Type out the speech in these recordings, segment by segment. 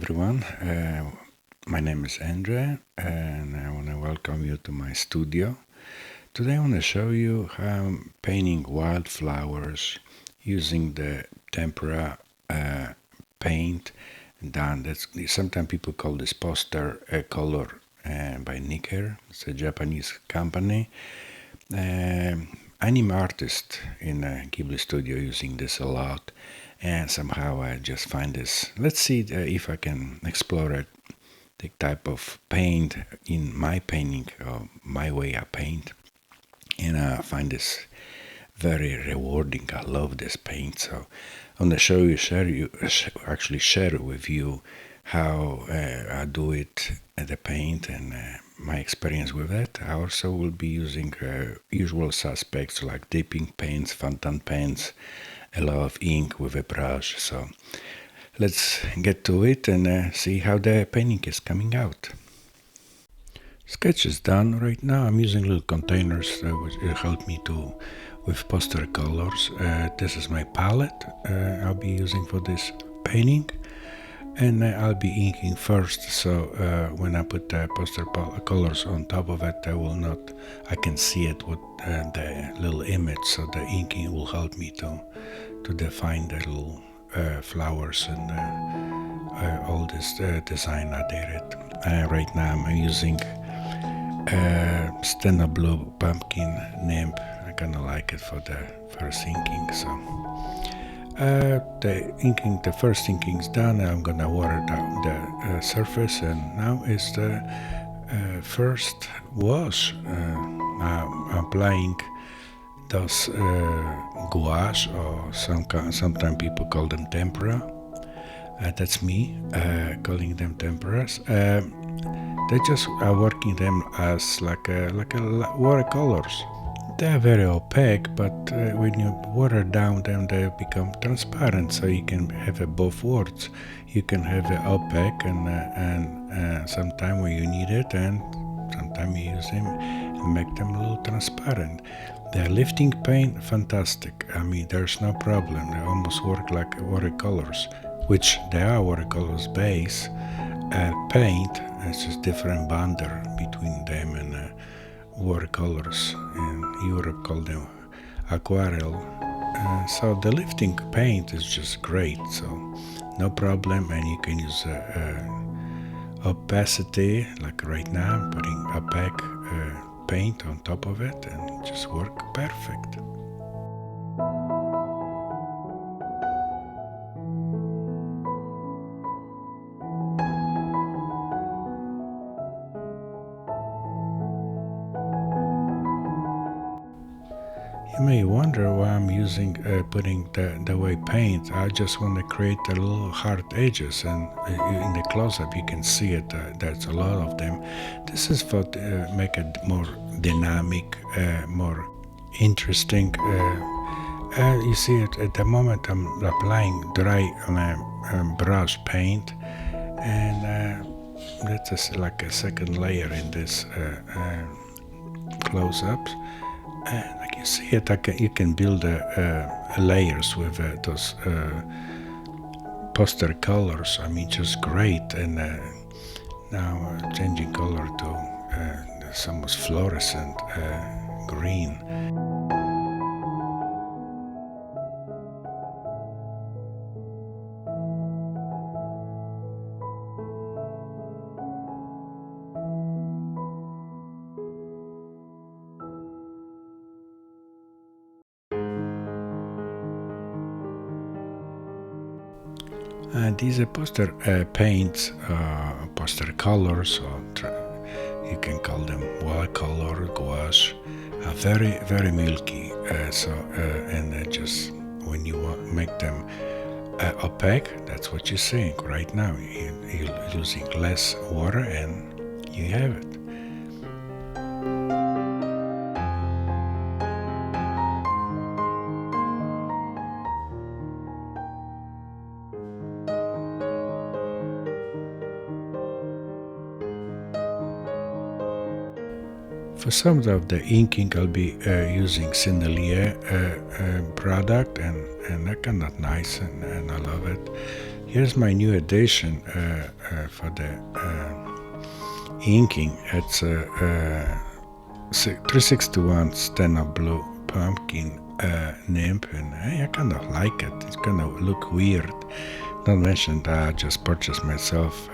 everyone. My name is Andre, and I want to welcome you to my studio. Today I want to show you how I'm painting wildflowers using the tempera paint. Sometimes people call this poster color by Nikko. It's a Japanese company. I'm artist in a Ghibli studio using this a lot, and somehow I just find this. Let's see if I can explore it, the type of paint in my painting or my way I paint, and I find this very rewarding. I love this paint, so I want to share with you how I do it, the paint, and my experience with it. I also will be using usual suspects like dipping paints, fountain pens, a lot of ink with a brush. So let's get to it and see how the painting is coming out. Sketch is done. Right now I'm using little containers which help me with poster colors. This is my palette I'll be using for this painting, and I'll be inking first, so when I put the poster colors on top of it, I can see it with the little image, so the inking will help me to define the little flowers and all this design I did it. Right now I'm using Steno blue pumpkin nib. I kinda like it for the first inking, so the first inking is done. I'm gonna water down the surface, and now is the first wash. I'm applying those gouache, or sometimes people call them tempera. That's me calling them temperas. They just are working them as like a watercolors. They are very opaque, but when you water down them, they become transparent. So you can have both worlds. You can have opaque and sometime when you need it, and sometimes you use them and make them a little transparent. The lifting paint, fantastic. I mean, there's no problem. They almost work like watercolors, which they are watercolors base paint. It's just different bonder between them and watercolors. In Europe call them aquarelle. So the lifting paint is just great, so no problem, and you can use opacity, like right now I'm putting opaque paint on top of it, and just work perfect. You may wonder why I'm putting the way paint. I just want to create a little hard edges, and in the close-up you can see it. There's a lot of them. This is for make it more dynamic, more interesting. You see it at the moment I'm applying dry brush paint, and that's like a second layer in this close-ups. And like you see it, you can build layers with those poster colors. I mean, just great. And now changing color to some almost fluorescent green. These poster paints, poster colors, or you can call them watercolor, gouache, are very, very milky. And just when you make them opaque, that's what you're seeing right now. You're using less water, and you have it. For some of the inking, I'll be using Sennelier product, and they're kind of nice, and I love it. Here's my new addition for the inking. It's a 361 Steno Blue Pumpkin Nib, and I kind of like it. It's gonna look weird. Not mention that I just purchased myself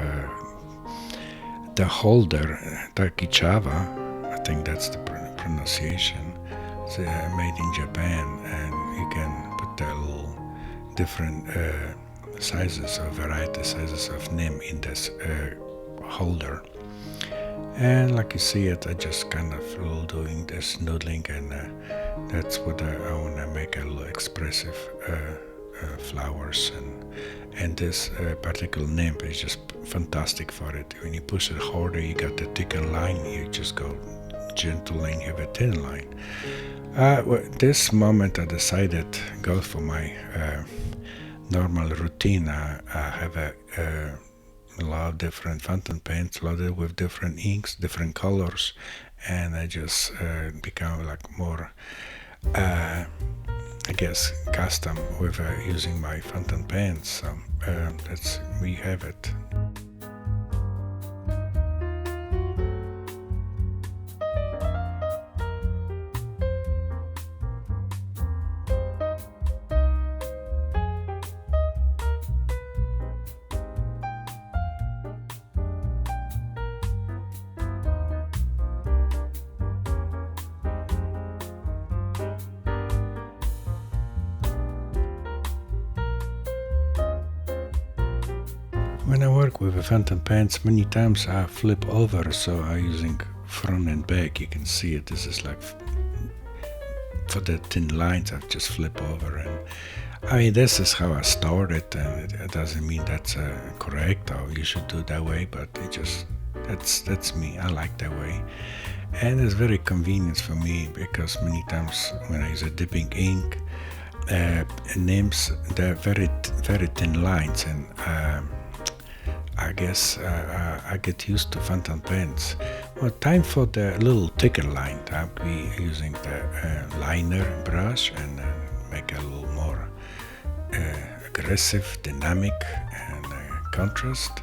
the holder, Takichava, I think that's the pronunciation. It's made in Japan, and you can put the little different sizes or variety sizes of nib in this holder. And like you see it, I just kind of doing this noodling, and that's what I want to make a little expressive flowers, and this particular nib is just fantastic for it. When you push it harder, you got the thicker line. You just go gentle line, you have a thin line. This moment I decided go for my normal routine. I have a lot of different fountain pens loaded with different inks, different colors, and I just become like more I guess custom with using my fountain pens. So that's we have it. When I work with a fountain pens, many times I flip over, so I'm using front and back. You can see it. This is like for the thin lines, I just flip over, and I mean this is how I started, and it doesn't mean that's correct or you should do it that way, but it just that's me. I like that way, and it's very convenient for me because many times when I use a dipping ink, nibs they're very thin lines, and I guess I get used to fountain pens. Well, time for the little thicker line. I'll be using the liner brush and make a little more aggressive, dynamic, and contrast.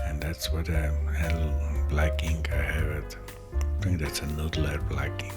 And that's what a little black ink I have it. I think that's a Noodler black ink.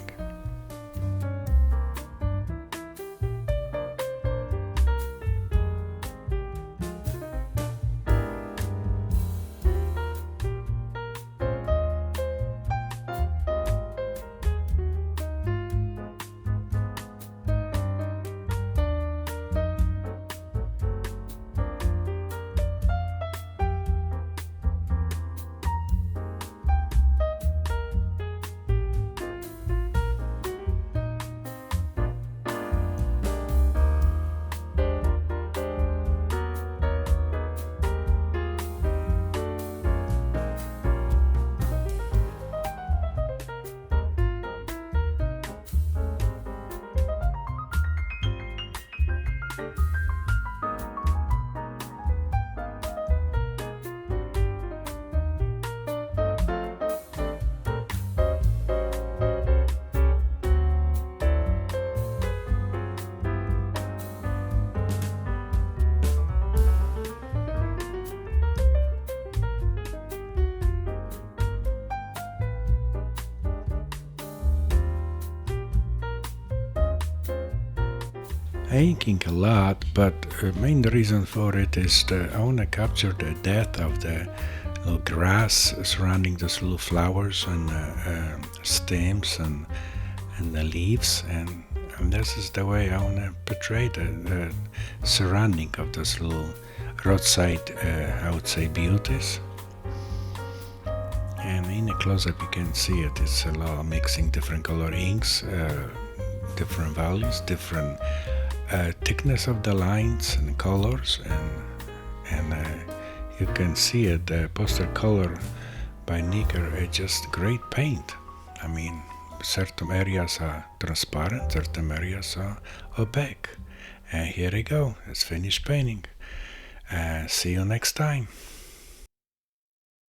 I inking a lot, but the main reason for it is that I want to capture the depth of the little grass surrounding those little flowers and stems and the leaves, and this is the way I want to portray the surrounding of those little roadside, I would say, beauties. And in a close-up you can see it. It's a lot of mixing different color inks, different values, different thickness of the lines and colors, and you can see it. The poster color by Nikko is just great paint. I mean, certain areas are transparent, certain areas are opaque. And here we go. It's finished painting. See you next time.